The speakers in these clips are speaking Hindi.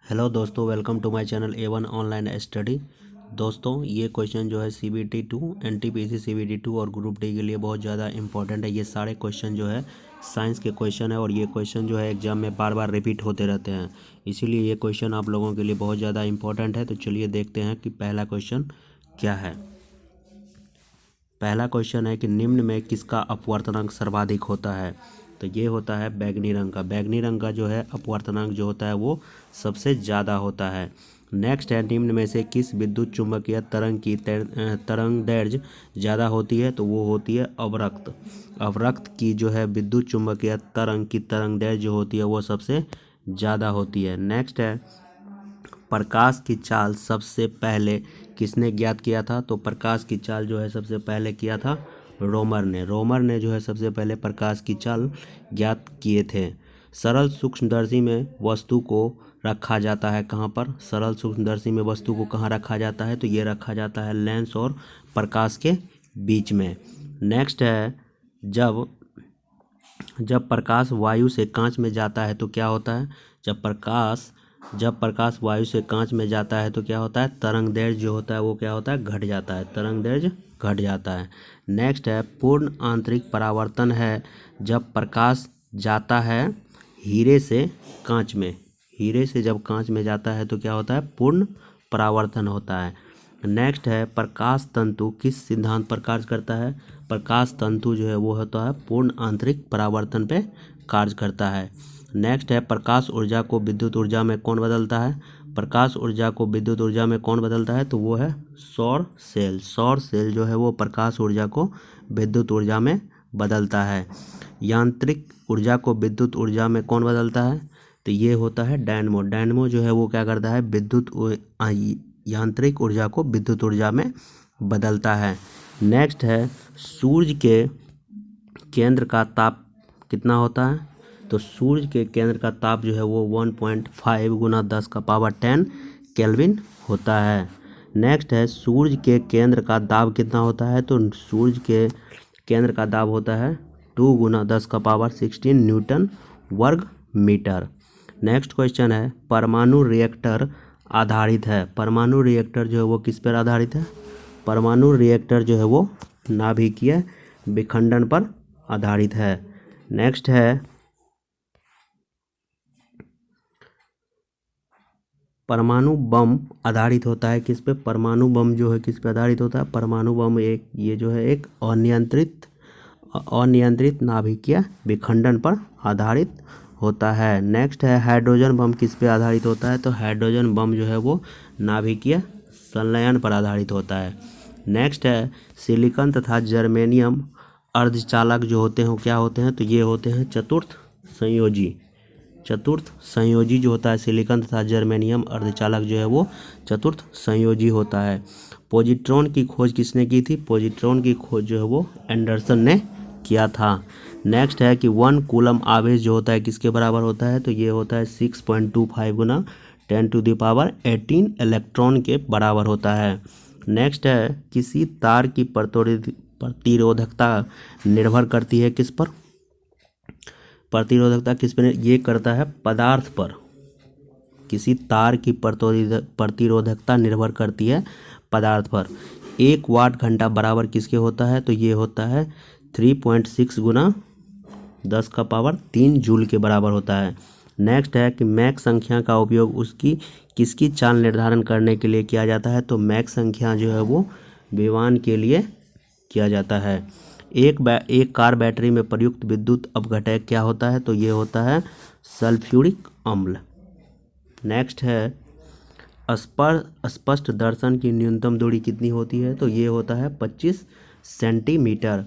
हेलो दोस्तों, welcome to my channel A1 online study. दोस्तों, ये क्वेश्चन जो है CBT 2 NTPC CBT 2 और ग्रुप डी के लिए बहुत ज़्यादा इंपॉर्टेंट है। ये सारे क्वेश्चन जो है साइंस के क्वेश्चन है और ये क्वेश्चन जो है एग्जाम में बार बार रिपीट होते रहते हैं, इसीलिए ये क्वेश्चन आप लोगों के लिए बहुत ज़्यादा इंपॉर्टेंट है। तो चलिए देखते हैं कि पहला क्वेश्चन क्या है। पहला क्वेश्चन है कि निम्न में किसका अपवर्तनांक सर्वाधिक होता है। तो ये होता है बैगनी रंग का। बैगनी रंग का जो है अपवर्तनांक जो होता है वो सबसे ज़्यादा होता है। नेक्स्ट है, निम्न में से किस विद्युत चुम्बकीय तरंग की तरंग दैर्ध्य ज़्यादा होती है। तो वो होती है अवरक्त। अवरक्त की जो है विद्युत चुम्बकीय तरंग की तरंग दैर्ध्य जो होती है वो सबसे ज़्यादा होती है। नेक्स्ट है, प्रकाश की चाल सबसे पहले किसने ज्ञात किया था। तो प्रकाश की चाल जो है सबसे पहले किया था रोमर ने। रोमर ने जो है सबसे पहले प्रकाश की चाल ज्ञात किए थे। सरल सूक्ष्मदर्शी में वस्तु को रखा जाता है कहाँ पर। सरल सूक्ष्मदर्शी में वस्तु को कहाँ रखा जाता है। तो ये रखा जाता है लेंस और प्रकाश के बीच में। नेक्स्ट है, जब प्रकाश वायु से कांच में जाता है तो क्या होता है। जब प्रकाश वायु से कांच में जाता है तो क्या होता है, तरंग दैर्ध्य जो होता है वो क्या होता है, घट जाता है। तरंग दैर्ध्य घट जाता है। नेक्स्ट है, पूर्ण आंतरिक परावर्तन है जब प्रकाश जाता है हीरे से कांच में। हीरे से जब कांच में जाता है तो क्या होता है, पूर्ण परावर्तन होता है। नेक्स्ट है, प्रकाश तंतु किस सिद्धांत पर कार्य करता है। प्रकाश तंतु जो है वो होता है पूर्ण आंतरिक परावर्तन पे कार्य करता है। नेक्स्ट है, प्रकाश ऊर्जा को विद्युत ऊर्जा में कौन बदलता है। प्रकाश ऊर्जा को विद्युत ऊर्जा में कौन बदलता है। तो वो है सौर सेल। सौर सेल जो है वो प्रकाश ऊर्जा को विद्युत ऊर्जा में बदलता है। यांत्रिक ऊर्जा को विद्युत ऊर्जा में कौन बदलता है। तो ये होता है डायनमो। डायनमो जो है वो क्या करता है, यांत्रिक ऊर्जा को विद्युत ऊर्जा में बदलता है। नेक्स्ट है, सूर्य के केंद्र का ताप कितना होता है। तो सूर्य के केंद्र का ताप जो है वो 1.5 गुना 10⁻10 केल्विन होता है। नेक्स्ट है, सूर्य के केंद्र का दाब कितना होता है। तो सूर्य के केंद्र का दाब होता है 2 गुना 10⁻16 न्यूटन वर्ग मीटर। नेक्स्ट क्वेश्चन है, परमाणु रिएक्टर आधारित है। परमाणु रिएक्टर जो है वो किस पर आधारित है। परमाणु रिएक्टर जो है वो नाभिकीय विखंडन पर आधारित है। नेक्स्ट है, परमाणु बम आधारित होता है किस पे। परमाणु बम जो है किस पे आधारित होता है। परमाणु बम ये जो है एक अनियंत्रित नाभिकीय विखंडन पर आधारित होता है। नेक्स्ट है, हाइड्रोजन बम किस पे आधारित होता है। तो हाइड्रोजन बम जो है वो नाभिकीय संलयन पर आधारित होता है। नेक्स्ट है, सिलिकॉन तथा जर्मेनियम अर्धचालक जो होते हैं वो क्या होते हैं। तो ये होते हैं चतुर्थ संयोजी जो होता है। सिलिकॉन तथा जर्मेनियम अर्धचालक जो है वो चतुर्थ संयोजी होता है। पॉजिट्रॉन की खोज किसने की थी। पॉजिट्रॉन की खोज जो है वो एंडरसन ने किया था। नेक्स्ट है कि 1 कूलम आवेश जो होता है किसके बराबर होता है। तो ये होता है 6.25 गुना 10⁻18 इलेक्ट्रॉन के बराबर होता है। नेक्स्ट है, किसी तार की प्रतिरोधकता निर्भर करती है किस पर। प्रतिरोधकता किस पर, ये करता है पदार्थ पर। किसी तार की प्रतिरोधकता निर्भर करती है पदार्थ पर। 1 वाट घंटा बराबर किसके होता है। तो ये होता है 3.6 गुना 10⁻3 जूल के बराबर होता है। नेक्स्ट है कि मैक संख्या का उपयोग उसकी किसकी चाल निर्धारण करने के लिए किया जाता है। तो मैक संख्या जो है वो विमान के लिए किया जाता है। एक कार बैटरी में प्रयुक्त विद्युत अपघटक क्या होता है। तो ये होता है सल्फ्यूरिक अम्ल। नेक्स्ट है, स्पष्ट दर्शन की न्यूनतम दूरी कितनी होती है। तो ये होता है 25 सेंटीमीटर।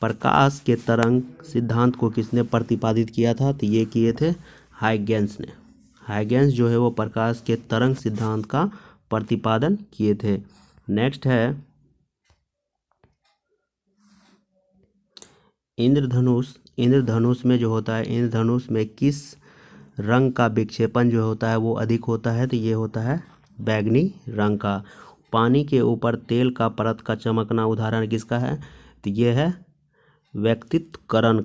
प्रकाश के तरंग सिद्धांत को किसने प्रतिपादित किया था। तो ये किए थे हाइगेंस ने। हाइगेंस जो है वो प्रकाश के तरंग सिद्धांत का प्रतिपादन किए थे। नेक्स्ट है, इंद्रधनुष में जो होता है, इंद्रधनुष में किस रंग का विक्षेपण जो होता है वो अधिक होता है। तो ये होता है बैगनी रंग का। पानी के ऊपर तेल का परत का चमकना उदाहरण किसका है। तो ये है व्यतिकरण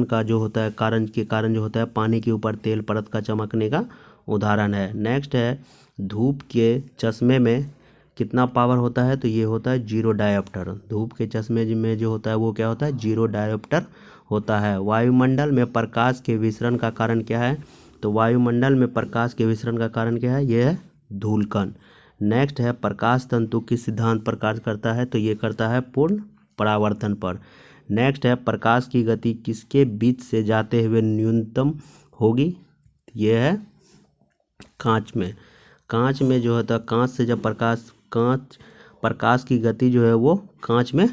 का जो होता है, कारण जो होता है पानी के ऊपर तेल परत का चमकने का उदाहरण है। नेक्स्ट है धूप के चश्मे में कितना पावर होता है, तो ये होता है 0 डायोप्टर। धूप के चश्मे में जो होता है वो क्या होता है, 0 डायोप्टर होता है। वायुमंडल में प्रकाश के विसरण का कारण क्या है, तो वायुमंडल में प्रकाश के विसरण का कारण क्या है, ये है धूलकण। नेक्स्ट है प्रकाश तंतु किस सिद्धांत पर कार्य करता है, तो ये करता है पूर्ण परावर्तन पर। नेक्स्ट है प्रकाश की गति किसके बीच से जाते हुए न्यूनतम होगी, ये है कांच में। कांच में जो होता है, कांच से जब प्रकाश की गति जो है वो कांच में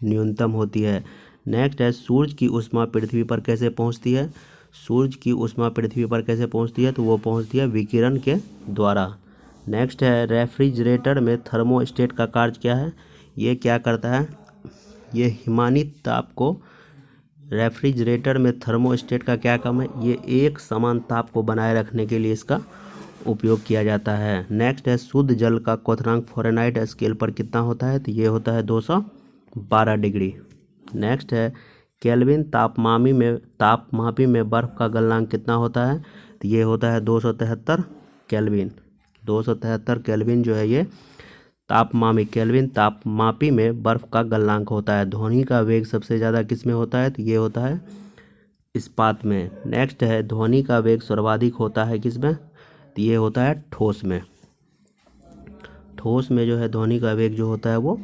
न्यूनतम होती है। नेक्स्ट है सूर्य की ऊष्मा पृथ्वी पर कैसे पहुंचती है, सूर्य की ऊष्मा पृथ्वी पर कैसे पहुंचती है, तो वो पहुंचती है विकिरण के द्वारा। नेक्स्ट है रेफ्रिजरेटर में थर्मोस्टेट का कार्य क्या है, ये क्या करता है, ये हिमानित ताप को, रेफ्रिजरेटर में थर्मोस्टेट का क्या काम है, ये एक समान ताप को बनाए रखने के लिए इसका उपयोग किया जाता है। नेक्स्ट है शुद्ध जल का क्वथनांक फ़ारेनहाइट स्केल पर कितना होता है, तो ये होता है 212 डिग्री। नेक्स्ट है केल्विन तापमापी में बर्फ़ का गलनांक कितना होता है, तो ये होता है 273 केल्विन। 273 केल्विन जो है ये केल्विन तापमापी में बर्फ़ का गलनांक होता है। ध्वनि का वेग सबसे ज़्यादा किस में होता है, तो ये होता है इस्पात में। नेक्स्ट है ध्वनि का वेग सर्वाधिक होता है किस में, तो ये होता है ठोस में। ठोस में जो है ध्वनि का वेग जो होता है वो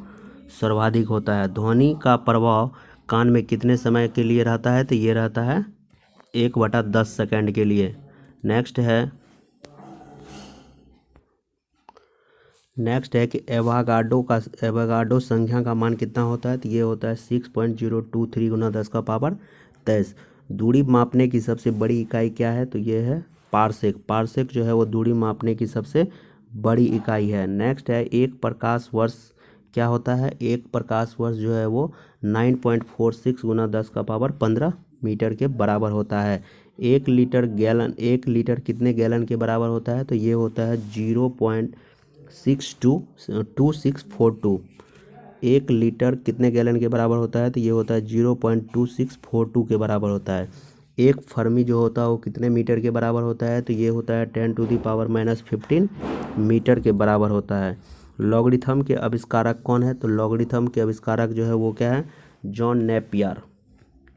सर्वाधिक होता है। ध्वनि का प्रभाव कान में कितने समय के लिए रहता है, तो ये रहता है 1/10 सेकंड के लिए। नेक्स्ट है कि एवोगाड्रो संख्या का मान कितना होता है, तो ये होता है 6.023 गुना 10 का पावर 23। दूरी मापने की सबसे बड़ी इकाई क्या है, तो ये है पारसेक। पारसेक जो है वो दूरी मापने की सबसे बड़ी इकाई है। नेक्स्ट है एक प्रकाश वर्ष क्या होता है, एक प्रकाश वर्ष जो है वो 9.46 गुना 10 का पावर 15 मीटर के बराबर होता है। 1 लीटर कितने गैलन के बराबर होता है, तो ये होता है 0.2642। 1 लीटर कितने गैलन के बराबर होता है, तो ये होता है 0.2642 के बराबर होता है। एक फर्मी जो होता है वो कितने मीटर के बराबर होता है, तो ये होता है 10⁻⁻15 मीटर के बराबर होता है। लॉगरिथम के आविष्कारक कौन है, तो लॉगरिथम के आविष्कारक जो है वो क्या है, जॉन नेपियर।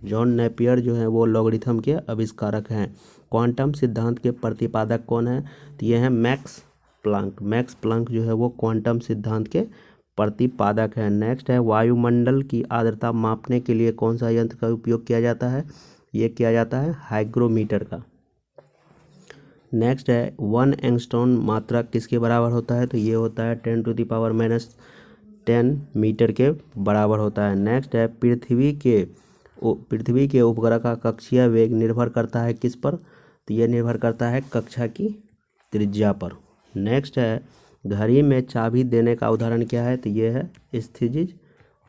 जॉन नेपियर जो है वो लॉगरिथम के आविष्कारक हैं। क्वांटम सिद्धांत के प्रतिपादक कौन है, तो ये हैं मैक्स प्लांक। मैक्स प्लांक जो है वो क्वांटम सिद्धांत के प्रतिपादक है। नेक्स्ट है वायुमंडल की आर्द्रता मापने के लिए कौन सा यंत्र का उपयोग किया जाता है, ये किया जाता है हाइग्रोमीटर का। नेक्स्ट है 1 एंगस्ट्रॉम मात्रक किसके बराबर होता है, तो ये होता है 10⁻⁻10 मीटर के बराबर होता है। नेक्स्ट है पृथ्वी के उपग्रह का कक्षीय वेग निर्भर करता है किस पर, तो ये निर्भर करता है कक्षा की त्रिज्या पर। नेक्स्ट है घड़ी में चाबी देने का उदाहरण क्या है, तो ये है स्थितिज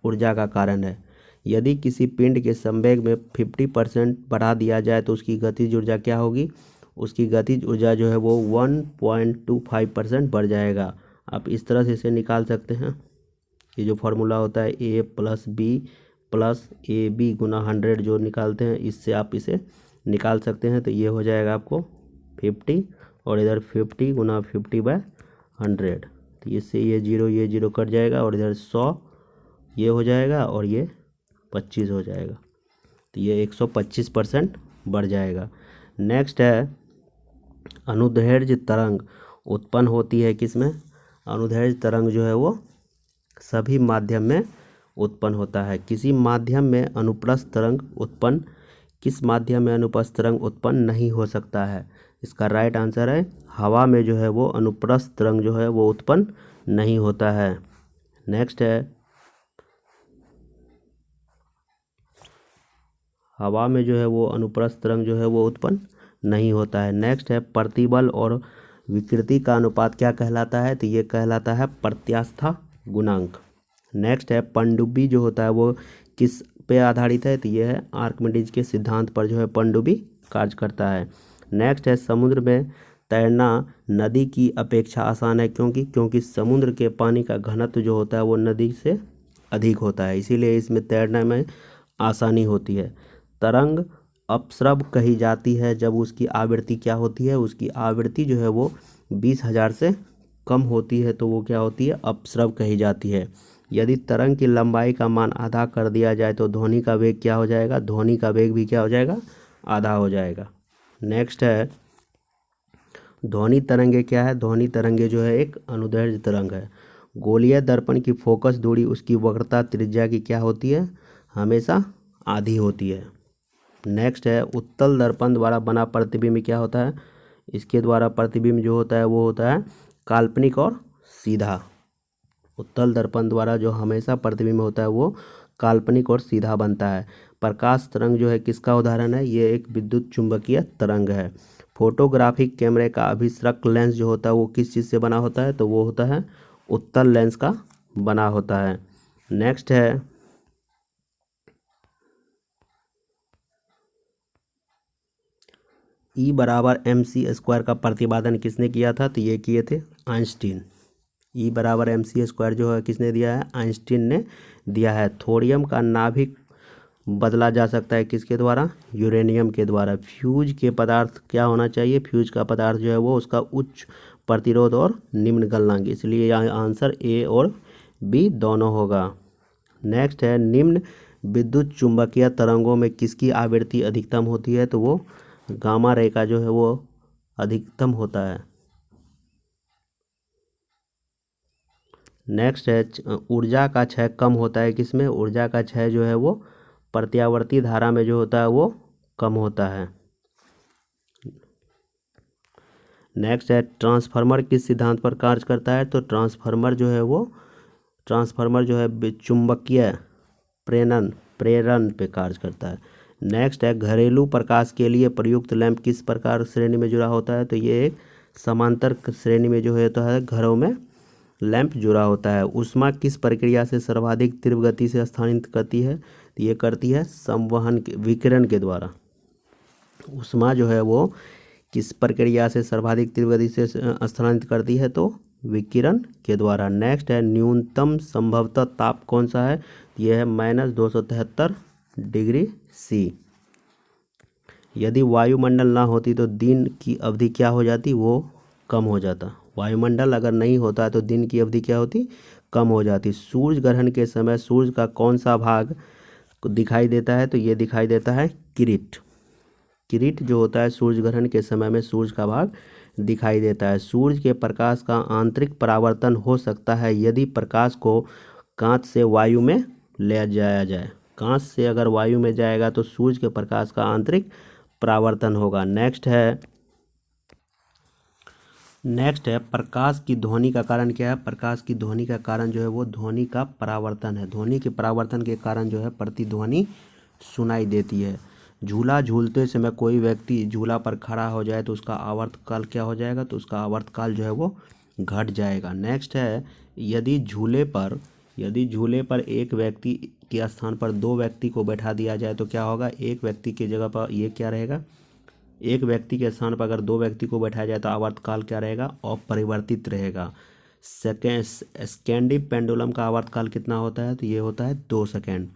ऊर्जा का कारण है। यदि किसी पिंड के संवेग में 50% बढ़ा दिया जाए तो उसकी गतिज ऊर्जा क्या होगी, उसकी गतिज ऊर्जा जो है वो 1.25% बढ़ जाएगा। आप इस तरह से इसे निकाल सकते हैं। ये जो फार्मूला होता है A+B+AB गुना 100 जो निकालते हैं, इससे आप इसे निकाल सकते हैं। तो ये हो जाएगा आपको 50 और इधर 50 गुना 50/100। तो इससे ये 0 कट जाएगा और इधर 100 ये हो जाएगा और ये 25 हो जाएगा। तो ये 125% बढ़ जाएगा। नेक्स्ट है अनुदैर्ध्य तरंग उत्पन्न होती है किसमें, अनुदैर्ध्य तरंग जो है वो सभी माध्यम में उत्पन्न होता है। किसी माध्यम में अनुप्रस्थ तरंग उत्पन्न, किस माध्यम में अनुप्रस्थ तरंग उत्पन्न नहीं हो सकता है, इसका राइट आंसर है हवा में जो है वो अनुप्रस्थ तरंग जो है वो उत्पन्न नहीं होता है। नेक्स्ट है हवा में जो है वो अनुप्रस्थ तरंग जो है वो उत्पन्न नहीं होता है। नेक्स्ट है प्रतिबल और विकृति का अनुपात क्या कहलाता है, तो ये कहलाता है प्रत्यास्था गुणांक। नेक्स्ट है पनडुब्बी जो होता है वो किस पे आधारित है, तो ये है आर्किमिडीज के सिद्धांत पर जो है पनडुब्बी कार्य करता है। नेक्स्ट है समुद्र में तैरना नदी की अपेक्षा आसान है क्योंकि समुद्र के पानी का घनत्व जो होता है वो नदी से अधिक होता है, इसीलिए इसमें तैरने में आसानी होती है। तरंग अपस्रव कही जाती है जब उसकी आवृत्ति क्या होती है, उसकी आवृत्ति जो है वो 20,000 से कम होती है तो वो क्या होती है, अपस्रव कही जाती है। यदि तरंग की लंबाई का मान आधा कर दिया जाए तो ध्वनि का वेग क्या हो जाएगा, ध्वनि का वेग भी क्या हो जाएगा, आधा हो जाएगा। नेक्स्ट है ध्वनि तरंगे क्या है, ध्वनि तरंगे जो है एक अनुदैर्ध्य तरंग है। गोलीय दर्पण की फोकस दूरी उसकी वक्रता त्रिज्या की क्या होती है, हमेशा आधी होती है। नेक्स्ट है उत्तल दर्पण द्वारा बना प्रतिबिंब क्या होता है, इसके द्वारा प्रतिबिंब जो होता है वो होता है काल्पनिक और सीधा। उत्तल दर्पण द्वारा जो हमेशा प्रतिबिंब होता है वो काल्पनिक और सीधा बनता है। प्रकाश तरंग जो है किसका उदाहरण है, ये एक विद्युत चुंबकीय तरंग है। फोटोग्राफिक कैमरे का अभिसरक लेंस जो होता है वो किस चीज़ से बना होता है, तो वो होता है उत्तल लेंस का बना होता है। नेक्स्ट है E बराबर mc² का प्रतिपादन किसने किया था, तो ये किए थे आइंस्टीन। E बराबर mc² जो है किसने दिया है, आइंस्टीन ने दिया है। थोरियम का नाभिक बदला जा सकता है किसके द्वारा, यूरेनियम के द्वारा। फ्यूज के पदार्थ क्या होना चाहिए, फ्यूज का पदार्थ जो है वो उसका उच्च प्रतिरोध और निम्न गलनांक, इसलिए यहाँ आंसर ए और बी दोनों होगा। नेक्स्ट है निम्न विद्युत चुंबकीय तरंगों में किसकी आवृत्ति अधिकतम होती है, तो वो गामा रे का जो है वो अधिकतम होता है। नेक्स्ट है ऊर्जा का क्षय कम होता है किसमें, ऊर्जा का क्षय जो है वो प्रत्यावर्ती धारा में जो होता है वो कम होता है। नेक्स्ट है ट्रांसफार्मर किस सिद्धांत पर कार्य करता है, तो ट्रांसफार्मर जो है चुंबकीय प्रेरण पे कार्य करता है। नेक्स्ट है घरेलू प्रकाश के लिए प्रयुक्त लैंप किस प्रकार श्रेणी में जुड़ा होता है, तो ये एक समांतर श्रेणी में जो है तो है घरों में लैंप जुड़ा होता है। ऊष्मा किस प्रक्रिया से सर्वाधिक तीव्र गति से स्थानांतरित करती है, तो ये करती है संवहन के विकिरण के द्वारा। ऊष्मा जो है वो किस प्रक्रिया से सर्वाधिक तीव्र गति से स्थानांतरित करती है, तो विकिरण के द्वारा। नेक्स्ट है न्यूनतम संभवतः ताप कौन सा है, यह है -273 डिग्री सी। यदि वायुमंडल ना होती तो दिन की अवधि क्या हो जाती, वो कम हो जाता। वायुमंडल अगर नहीं होता तो दिन की अवधि क्या होती, कम हो जाती। सूर्य ग्रहण के समय सूर्य का कौन सा भाग दिखाई देता है, तो ये दिखाई देता है किरीट। किरीट जो होता है सूर्य ग्रहण के समय में सूर्य का भाग दिखाई देता है। सूर्य के प्रकाश का आंतरिक परावर्तन हो सकता है यदि प्रकाश को कांच से वायु में ले जाया जाए। कांच से अगर वायु में जाएगा तो सूर्य के प्रकाश का आंतरिक परावर्तन होगा। नेक्स्ट है प्रकाश की ध्वनि का कारण क्या है, प्रकाश की ध्वनि का कारण जो है वो ध्वनि का परावर्तन है। ध्वनि के परावर्तन के कारण जो है प्रतिध्वनि सुनाई देती है। झूला झूलते समय कोई व्यक्ति झूला पर खड़ा हो जाए तो उसका आवर्तकाल क्या हो जाएगा, तो उसका आवर्तकाल जो है वो घट जाएगा। नेक्स्ट है यदि झूले पर एक व्यक्ति के स्थान पर दो व्यक्ति को बैठा दिया जाए तो क्या होगा, एक व्यक्ति की जगह पर ये क्या रहेगा, एक व्यक्ति के स्थान पर अगर दो व्यक्ति को बैठाया जाए तो आवर्तकाल क्या रहेगा, अपरिवर्तित रहेगा। स्कैंडिंग पेंडुलम का आवर्तकाल कितना होता है, तो ये होता है 2 सेकेंड।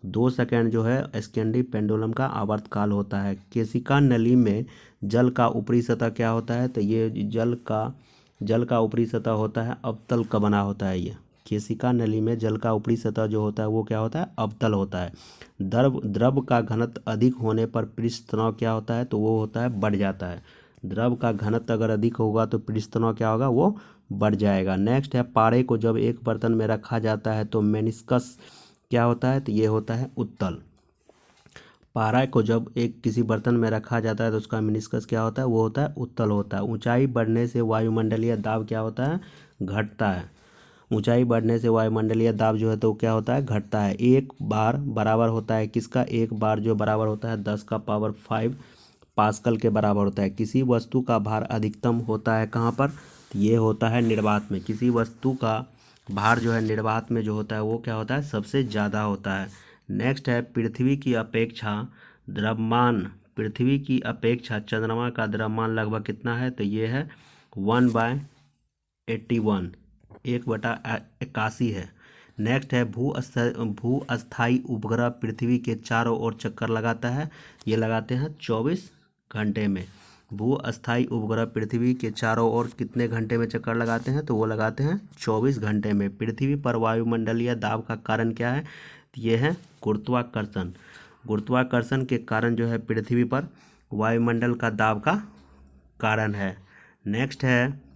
2 सेकेंड जो है स्कैंडिंग पेंडुलम का आवर्तकाल होता है। केशिका नली में जल का ऊपरी सतह क्या होता है, तो ये जल का ऊपरी सतह होता है अवतल का बना होता है। ये केशिका नली में जल का ऊपरी सतह जो होता है वो क्या होता है, अवतल होता है। द्रव का घनत्व अधिक होने पर पृष्ठ तनाव क्या होता है, तो वो होता है बढ़ जाता है। द्रव का घनत्व अगर अधिक होगा तो पृष्ठ तनाव क्या होगा, वो बढ़ जाएगा। नेक्स्ट है पारे को जब एक बर्तन में रखा जाता है तो मेनिस्कस क्या होता है, तो ये होता है उत्तल। पारा को जब एक किसी बर्तन में रखा जाता है तो उसका मेनिस्कस क्या होता है, वो होता है उत्तल होता है। ऊंचाई बढ़ने से वायुमंडलीय दाब क्या होता है, घटता है। ऊंचाई बढ़ने से वायुमंडलीय दाब जो है तो क्या होता है, घटता है। एक बार बराबर होता है किसका, एक बार जो बराबर होता है 10⁵ पास्कल के बराबर होता है। किसी वस्तु का भार अधिकतम होता है कहाँ पर, ये होता है निर्वात में। किसी वस्तु का भार जो है निर्वात में जो होता है वो क्या होता है, सबसे ज़्यादा होता है। नेक्स्ट है पृथ्वी की अपेक्षा चंद्रमा का द्रव्यमान लगभग कितना है, तो ये है 1/81 1/81 है। नेक्स्ट है भू अस्थायी उपग्रह पृथ्वी के चारों ओर चक्कर लगाता है, ये लगाते हैं 24 घंटे में। भू अस्थायी उपग्रह पृथ्वी के चारों ओर कितने घंटे में चक्कर लगाते हैं, तो वो लगाते हैं 24 घंटे में। पृथ्वी पर वायुमंडलीय दाब का कारण क्या है, ये है गुरुत्वाकर्षण। गुरुत्वाकर्षण के कारण जो है पृथ्वी पर वायुमंडल का दाब का कारण है। नेक्स्ट है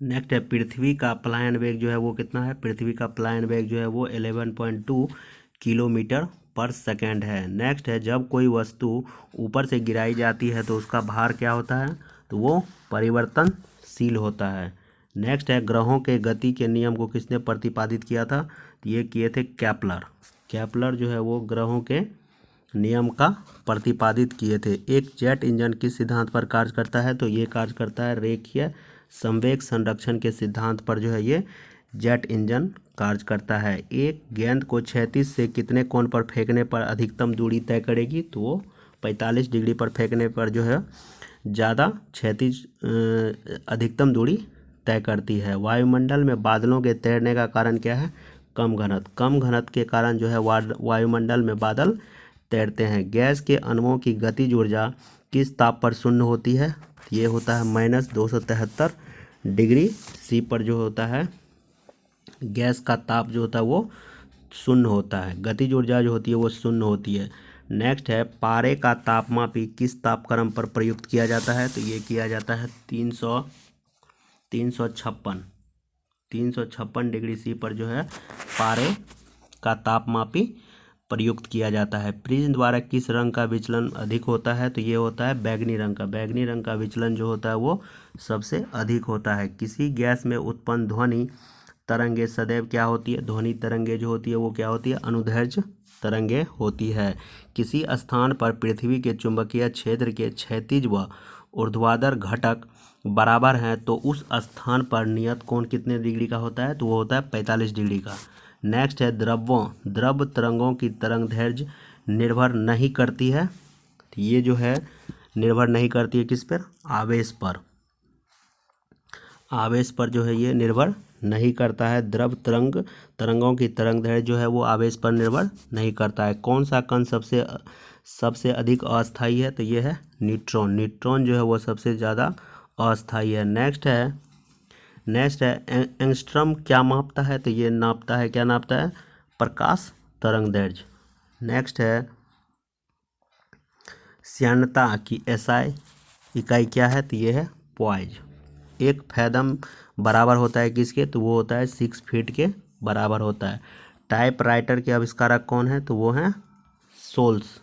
पृथ्वी का पलायन वेग जो है वो कितना है, पृथ्वी का पलायन वेग जो है वो 11.2 किलोमीटर पर सेकेंड है। नेक्स्ट है जब कोई वस्तु ऊपर से गिराई जाती है तो उसका भार क्या होता है, तो वो परिवर्तनशील होता है। नेक्स्ट है ग्रहों के गति के नियम को किसने प्रतिपादित किया था, तो ये किए थे केपलर। केपलर जो है वो ग्रहों के नियम का प्रतिपादित किए थे। एक जेट इंजन किस सिद्धांत पर कार्य करता है, तो ये कार्य करता है रेखीय संवेग संरक्षण के सिद्धांत पर जो है ये जेट इंजन कार्य करता है। एक गेंद को क्षैतिज से कितने कोण पर फेंकने पर अधिकतम दूरी तय करेगी, तो वो 45 डिग्री पर फेंकने पर जो है ज़्यादा क्षैतिज अधिकतम दूरी तय करती है। वायुमंडल में बादलों के तैरने का कारण क्या है, कम घनत्व। कम घनत्व के कारण जो है वायुमंडल में बादल तैरते हैं। गैस के अणुओं की गतिज ऊर्जा किस ताप पर शून्य होती है, ये होता है -273 डिग्री सी पर जो होता है गैस का ताप जो होता है वो शून्य होता है। गतिज ऊर्जा जो होती है वो शून्य होती है। नेक्स्ट है पारे का तापमापी किस तापक्रम पर प्रयुक्त किया जाता है, तो ये किया जाता है 356 डिग्री सी पर जो है पारे का तापमापी प्रयुक्त किया जाता है। प्रिज्म द्वारा किस रंग का विचलन अधिक होता है, तो ये होता है बैगनी रंग का। बैगनी रंग का विचलन जो होता है वो सबसे अधिक होता है। किसी गैस में उत्पन्न ध्वनि तरंगे सदैव क्या होती है, ध्वनि तरंगे जो होती है वो क्या होती है, अनुदैर्ध्य तरंगे होती है। किसी स्थान पर पृथ्वी के चुंबकीय क्षेत्र के क्षैतिज व ऊर्ध्वाधर घटक बराबर हैं तो उस स्थान पर नियत कोण कितने डिग्री का होता है, तो वो होता है 45 डिग्री का। नेक्स्ट है द्रव तरंगों की तरंग दैर्ध्य निर्भर नहीं करती है, तो ये जो है निर्भर नहीं करती है किस पर, आवेश पर। आवेश पर जो है ये निर्भर नहीं करता है। द्रव तरंगों की तरंग दैर्ध्य जो है वो आवेश पर निर्भर नहीं करता है। कौन सा कण सबसे अधिक अस्थायी है, तो ये है न्यूट्रॉन। न्यूट्रॉन जो है वो सबसे ज़्यादा अस्थायी है। नेक्स्ट है एंगस्ट्रॉम क्या मापता है, तो ये नापता है, क्या नापता है, प्रकाश तरंग दैर्ध्य। नेक्स्ट है श्यानता की एसआई इकाई क्या है, तो ये है पॉइज। एक फैदम बराबर होता है किसके, तो वो होता है 6 फीट के बराबर होता है। टाइपराइटर के आविष्कारक कौन है, तो वो हैं सोल्स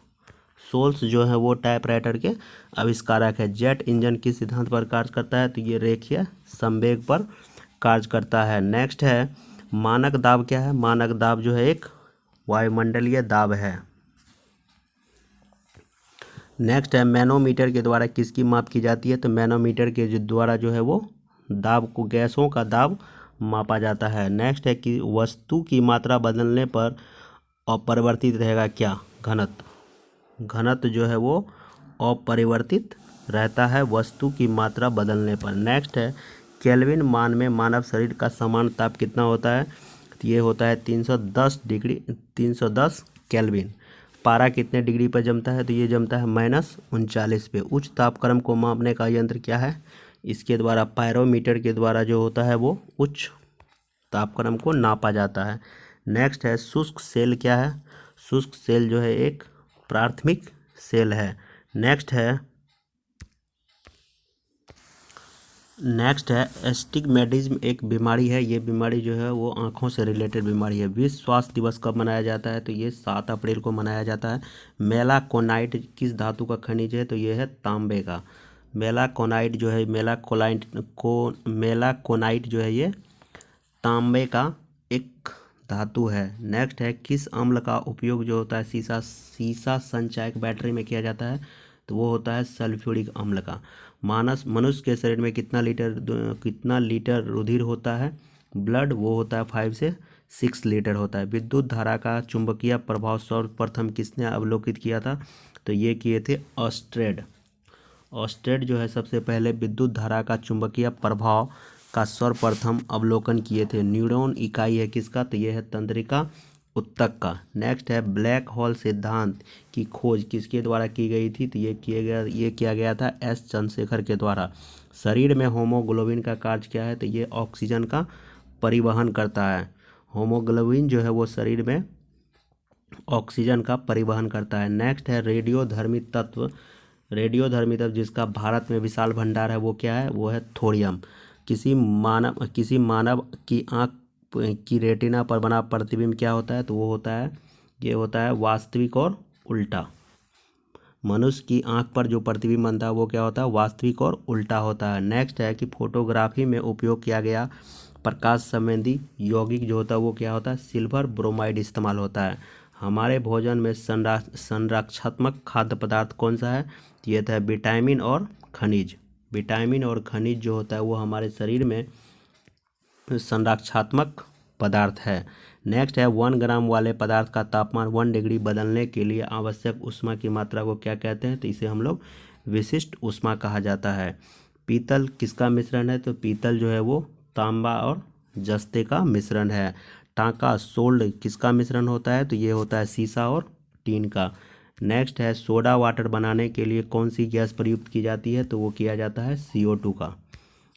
जो है वो टाइपराइटर के आविष्कारक है। जेट इंजन किस सिद्धांत पर कार्य करता है, तो ये रेखीय संवेग पर कार्य करता है। नेक्स्ट है मानक दाब क्या है, मानक दाब जो है एक वायुमंडलीय दाब है। नेक्स्ट है मैनोमीटर के द्वारा किसकी माप की जाती है, तो मैनोमीटर के द्वारा जो है वो दाब को, गैसों का दाब मापा जाता है। नेक्स्ट है कि वस्तु की मात्रा बदलने पर अपरिवर्तित रहेगा क्या, घनत्व। घनत्व जो है वो अपरिवर्तित रहता है वस्तु की मात्रा बदलने पर। नेक्स्ट है केल्विन मान में मानव शरीर का सामान्य ताप कितना होता है, तो ये होता है 310 केल्विन। पारा कितने डिग्री पर जमता है, तो ये जमता है -39 पे। उच्च तापक्रम को मापने का यंत्र क्या है, इसके द्वारा पायरोमीटर के द्वारा जो होता है वो उच्च तापक्रम को नापा जाता है। नेक्स्ट है शुष्क सेल क्या है, शुष्क सेल जो है एक प्राथमिक सेल है। नेक्स्ट है एस्टिग्मेटिज्म एक बीमारी है, ये बीमारी जो है वो आँखों से रिलेटेड बीमारी है। विश्व स्वास्थ्य दिवस कब मनाया जाता है, तो ये 7 अप्रैल को मनाया जाता है। मेलाकोनाइट किस धातु का खनिज है, तो ये है तांबे का। मेलाकोनाइट जो है मेलाकोनाइट जो है ये तांबे का एक धातु है। नेक्स्ट है किस अम्ल का उपयोग जो होता है सीसा संचायक बैटरी में किया जाता है, तो वो होता है सल्फ्यूरिक अम्ल का। मनुष्य के शरीर में कितना लीटर रुधिर होता है, ब्लड, वो होता है 5 से 6 लीटर होता है। विद्युत धारा का चुंबकीय प्रभाव सर्वप्रथम किसने अवलोकित किया था, तो ये किए थे ऑस्ट्रेड जो है सबसे पहले विद्युत धारा का चुंबकीय प्रभाव का सर्वप्रथम अवलोकन किए थे। न्यूरॉन इकाई है किसका, तो ये है तंत्रिका उत्तक का। नेक्स्ट है ब्लैक होल सिद्धांत की खोज किसके द्वारा की गई थी, तो ये किया गया था एस चंद्रशेखर के द्वारा। शरीर में होमोग्लोबिन का कार्य क्या है, तो ये ऑक्सीजन का परिवहन करता है। होमोग्लोबिन जो है वो शरीर में ऑक्सीजन का परिवहन करता है। नेक्स्ट है रेडियोधर्मी तत्व। रेडियोधर्मी तत्व जिसका भारत में विशाल भंडार है वो क्या है, वो है थोरियम। किसी मानव की आँख की रेटिना पर बना प्रतिबिंब क्या होता है, तो वो होता है, ये होता है वास्तविक और उल्टा। मनुष्य की आंख पर जो प्रतिबिंब बनता है वो क्या होता है, वास्तविक और उल्टा होता है। नेक्स्ट है कि फोटोग्राफी में उपयोग किया गया प्रकाश संबंधी यौगिक जो होता है वो क्या होता है, सिल्वर ब्रोमाइड इस्तेमाल होता है। हमारे भोजन में संरक्षात्मक खाद्य पदार्थ कौन सा है, ये था विटामिन और खनिज। विटामिन और खनिज जो होता है वो हमारे शरीर में संरक्षात्मक पदार्थ है। नेक्स्ट है 1 ग्राम वाले पदार्थ का तापमान 1 डिग्री बदलने के लिए आवश्यक ऊष्मा की मात्रा को क्या कहते हैं, तो इसे हम लोग विशिष्ट ऊष्मा कहा जाता है। पीतल किसका मिश्रण है, तो पीतल जो है वो तांबा और जस्ते का मिश्रण है। टांका सोल्ड किसका मिश्रण होता है, तो ये होता है सीसा और टीन का। नेक्स्ट है सोडा वाटर बनाने के लिए कौन सी गैस प्रयुक्त की जाती है, तो वो किया जाता है CO2 का।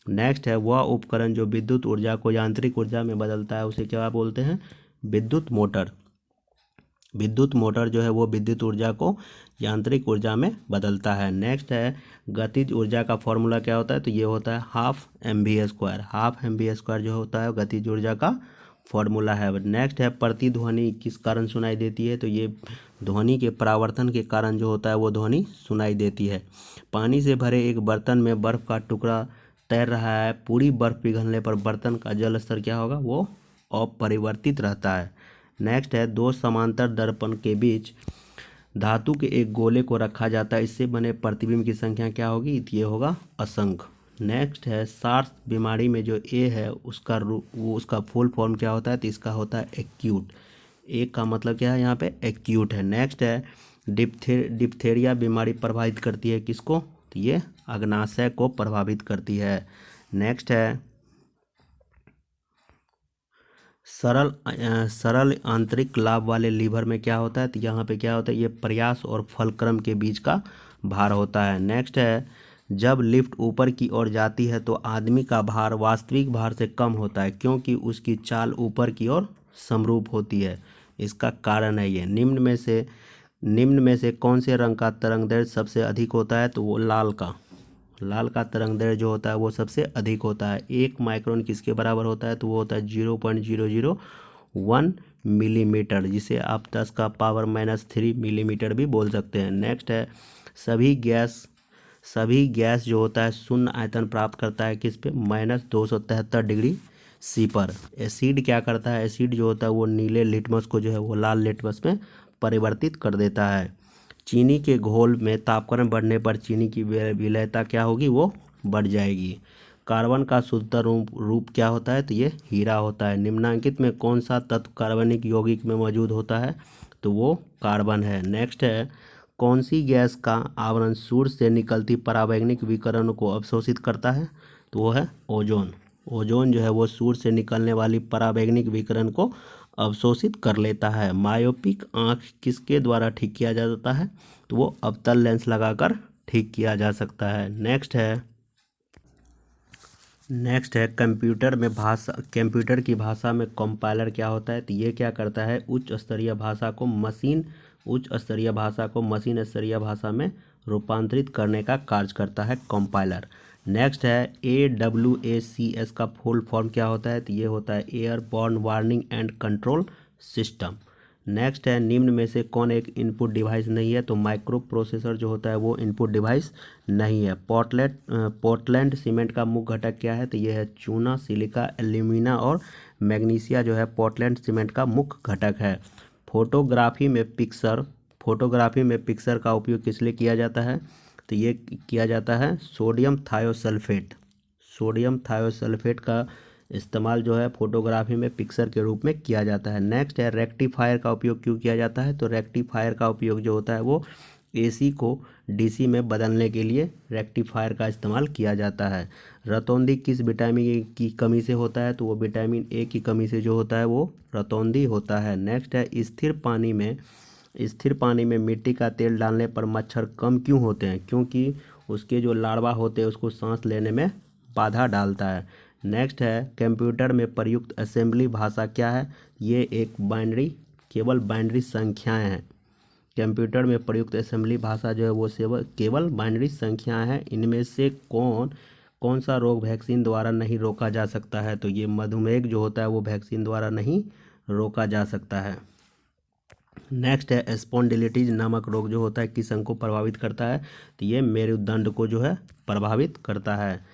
नेक्स्ट है वह उपकरण जो विद्युत ऊर्जा को यांत्रिक ऊर्जा में बदलता है उसे क्या बोलते हैं, विद्युत मोटर। विद्युत मोटर जो है वो विद्युत ऊर्जा को यांत्रिक ऊर्जा में बदलता है। नेक्स्ट है गतिज ऊर्जा का फॉर्मूला क्या होता है, तो ये होता है हाफ mv²। हाफ mv² जो होता है गतिज ऊर्जा का फॉर्मूला है। नेक्स्ट है प्रतिध्वनि किस कारण सुनाई देती है, तो ये ध्वनि के परावर्तन के कारण जो होता है वो ध्वनि सुनाई देती है। पानी से भरे एक बर्तन में बर्फ का टुकड़ा तैर रहा है, पूरी बर्फ पिघलने पर बर्तन का जल स्तर क्या होगा, वो अपरिवर्तित रहता है। नेक्स्ट है 2 समांतर दर्पण के बीच धातु के एक गोले को रखा जाता है, इससे बने प्रतिबिंब की संख्या क्या होगी, ये होगा असंख्य। नेक्स्ट है सार्स बीमारी में जो ए है उसका फुल फॉर्म क्या होता है, तो इसका होता है एक्यूट। ए का मतलब क्या है यहाँ पे, एक्यूट है। नेक्स्ट है डिप्थेरिया बीमारी प्रभावित करती है किसको, तो ये अग्नाशय को प्रभावित करती है। नेक्स्ट है सरल आंतरिक लाभ वाले लीवर में क्या होता है, तो यहाँ पे क्या होता है, ये प्रयास और फलक्रम के बीच का भार होता है। नेक्स्ट है जब लिफ्ट ऊपर की ओर जाती है तो आदमी का भार वास्तविक भार से कम होता है क्योंकि उसकी चाल ऊपर की ओर समरूप होती है। इसका कारण है ये निम्न में से कौन से रंग का तरंगदैर्घ्य सबसे अधिक होता है, तो वो लाल का तरंगदैर्घ्य जो होता है वो सबसे अधिक होता है। 1 माइक्रोन किसके बराबर होता है, तो वो होता है 0.001 मिलीमीटर, जिसे आप 10⁻³ मिलीमीटर भी बोल सकते हैं। नेक्स्ट है सभी गैस जो होता है शून्य आयतन प्राप्त करता है किस पे, -273 डिग्री C पर। एसिड क्या करता है, एसिड जो होता है वो नीले लिटमस को जो है वो लाल लिटमस में परिवर्तित कर देता है। चीनी के घोल में तापक्रम बढ़ने पर चीनी की विलयता क्या होगी, वो बढ़ जाएगी। कार्बन का शुद्धतम रूप क्या होता है, तो ये हीरा होता है। निम्नांकित में कौन सा तत्व कार्बनिक यौगिक में मौजूद होता है, तो वो कार्बन है। नेक्स्ट है कौन सी गैस का आवरण सूर्य से निकलती पराबैंगनी विकिरण को अवशोषित करता है, तो वो है ओजोन। ओजोन जो है वो सूर्य से निकलने वाली पराबैंगनी विकिरण को अवशोषित कर लेता है। मायोपिक आँख किसके द्वारा ठीक किया जाता है, तो वो अवतल लेंस लगाकर ठीक किया जा सकता है। नेक्स्ट है कंप्यूटर की भाषा में कंपाइलर क्या होता है, तो ये क्या करता है उच्च स्तरीय भाषा को मशीन स्तरीय भाषा में रूपांतरित करने का कार्य करता है कंपाइलर। नेक्स्ट है AWACS का फुल फॉर्म क्या होता है, तो ये होता है airborne warning and control system. Next है निम्न में से कौन एक इनपुट डिवाइस नहीं है, तो माइक्रो प्रोसेसर जो होता है वो इनपुट डिवाइस नहीं है। पोर्टलैंड सीमेंट का मुख्य घटक क्या है, तो ये है चूना, सिलिका, एल्यूमिना और मैग्नीशिया जो है पोर्टलैंड सीमेंट का मुख्य घटक है। फोटोग्राफी में पिक्चर का उपयोग किस लिए किया जाता है, तो ये किया जाता है सोडियम थायोसल्फेट का इस्तेमाल जो है फोटोग्राफी में पिक्चर के रूप में किया जाता है। नेक्स्ट है रेक्टिफायर का उपयोग क्यों किया जाता है, तो रेक्टिफायर का उपयोग जो होता है वो AC को DC में बदलने के लिए रेक्टिफायर का इस्तेमाल किया जाता है। रतौंधी किस विटामिन की कमी से होता है? तो वो विटामिन A की कमी से जो होता है वो रतौंधी होता है। नेक्स्ट है, स्थिर पानी में मिट्टी का तेल डालने पर मच्छर कम क्यों होते हैं? क्योंकि उसके जो लार्वा होते हैं उसको सांस लेने में बाधा डालता है। नेक्स्ट है, कंप्यूटर में प्रयुक्त असेंबली भाषा क्या है? ये केवल बाइनरी संख्याएं हैं। कंप्यूटर में प्रयुक्त असेंबली भाषा जो है वो केवल बाइनरी संख्याएं हैं। इनमें से कौन सा रोग वैक्सीन द्वारा नहीं रोका जा सकता है? तो ये मधुमेह जो होता है वो वैक्सीन द्वारा नहीं रोका जा सकता है। नेक्स्ट है, स्पॉन्डिलिटिस नामक रोग जो होता है किस अंग को प्रभावित करता है? तो ये मेरुदंड को जो है प्रभावित करता है।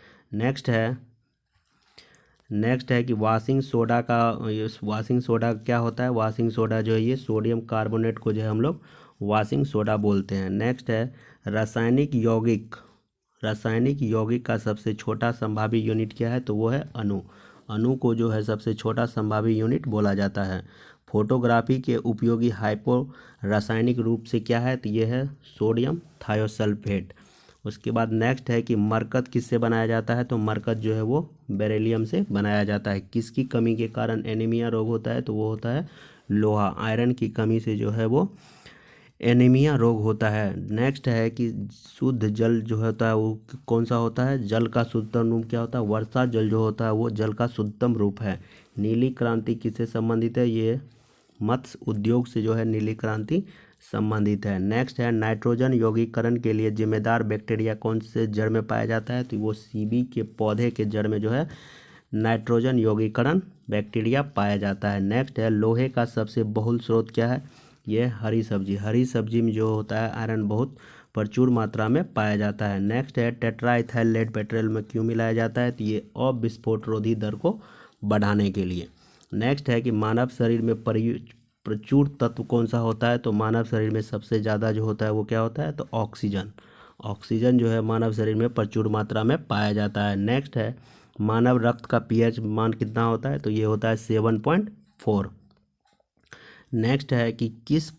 नेक्स्ट है कि वाशिंग सोडा क्या होता है? वाशिंग सोडा जो है ये सोडियम कार्बोनेट को जो है हम लोग वाशिंग सोडा बोलते हैं। नेक्स्ट है, रासायनिक यौगिक का सबसे छोटा संभावी यूनिट क्या है? तो वो है अणु को जो है सबसे छोटा संभावी यूनिट बोला जाता है। फोटोग्राफी के उपयोगी हाइपो रासायनिक रूप से क्या है? तो ये है सोडियम थायोसल्फेट। उसके बाद नेक्स्ट है कि मरकत किससे बनाया जाता है? तो मरकत जो है वो बेरिलियम से बनाया जाता है। किसकी कमी के कारण एनीमिया रोग होता है? तो वो होता है लोहा, आयरन की कमी से जो है वो एनीमिया रोग होता है। नेक्स्ट है कि शुद्ध जल जो होता है वो कौन सा होता है? जल का शुद्धतम रूप क्या होता है? वर्षा जल जो होता है वो जल का शुद्धतम रूप है। नीली क्रांति किससे संबंधित है? ये मत्स्य उद्योग से जो है नीली क्रांति संबंधित है। नेक्स्ट है, नाइट्रोजन यौगिकरण के लिए जिम्मेदार बैक्टीरिया कौन से जड़ में पाया जाता है? तो वो सीबी के पौधे के जड़ में जो है नाइट्रोजन यौगिकरण बैक्टीरिया पाया जाता है। नेक्स्ट है, लोहे का सबसे बहुल स्रोत क्या है? ये हरी सब्जी में जो होता है आयरन बहुत प्रचुर मात्रा में पाया जाता है। नेक्स्ट है, टेट्राइथाइल लेड पेट्रोल में क्यों मिलाया जाता है? तो ये अविस्फोट रोधी दर को बढ़ाने के लिए। नेक्स्ट है कि मानव शरीर में प्रचुर तत्व कौन सा होता है? तो मानव शरीर में सबसे ज़्यादा जो होता है वो क्या होता है? तो ऑक्सीजन जो है मानव शरीर में प्रचुर मात्रा में पाया जाता है। नेक्स्ट है, मानव रक्त का pH मान कितना होता है? तो ये होता है 7.4। नेक्स्ट है कि किस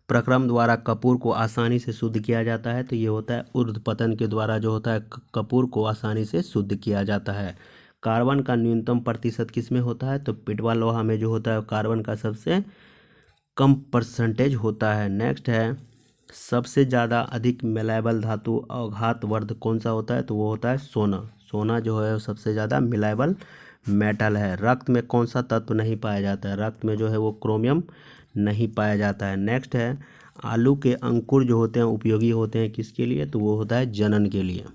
प्रक्रम द्वारा कपूर को आसानी से शुद्ध किया जाता है? तो ये होता है ऊर्ध्वपतन के द्वारा जो होता है कपूर को आसानी से शुद्ध किया जाता है। कार्बन का न्यूनतम प्रतिशत किस में होता है? तो पिटवा लोहा में जो होता है कार्बन का सबसे कम परसेंटेज होता है। नेक्स्ट है, सबसे ज़्यादा अधिक मिलायबल धातु आघातवर्ध कौन सा होता है? तो वो होता है सोना जो है सबसे ज़्यादा मिलायबल मेटल है। रक्त में कौन सा तत्व नहीं पाया जाता है? रक्त में जो है वो क्रोमियम नहीं पाया जाता है। नेक्स्ट है, आलू के अंकुर जो होते हैं उपयोगी होते हैं किसके लिए? तो वो होता है जनन के लिए।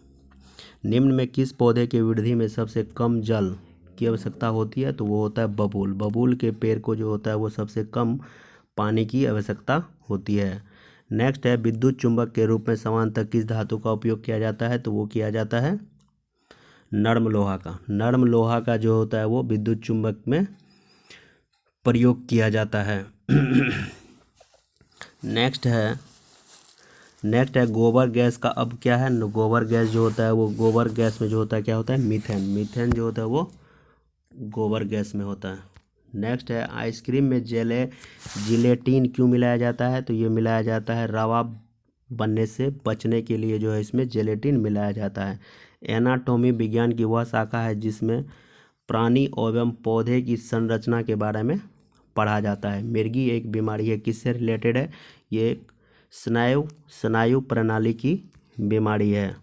निम्न में किस पौधे की वृद्धि में सबसे कम जल की आवश्यकता होती है? तो वो होता है बबूल के पेड़ को जो होता है वो सबसे कम पानी की आवश्यकता होती है। नेक्स्ट है, विद्युत चुंबक के रूप में समानांतर किस धातु का उपयोग किया जाता है? तो वो किया जाता है नर्म लोहा का जो होता है वो विद्युत चुंबक में प्रयोग किया जाता है। नेक्स्ट है गोबर गैस का अब क्या है? गोबर गैस जो होता है वो गोबर गैस में जो होता है क्या होता है? मीथेन जो होता है वो गोबर गैस में होता है। नेक्स्ट है, आइसक्रीम में जिलेटिन क्यों मिलाया जाता है? तो ये मिलाया जाता है रवा बनने से बचने के लिए जो है इसमें जिलेटिन मिलाया जाता है। एनाटॉमी विज्ञान की वह शाखा है जिसमें प्राणी एवं पौधे की संरचना के बारे में पढ़ा जाता है। मिर्गी एक बीमारी है, किससे रिलेटेड है? ये स्नायु प्रणाली की बीमारी है।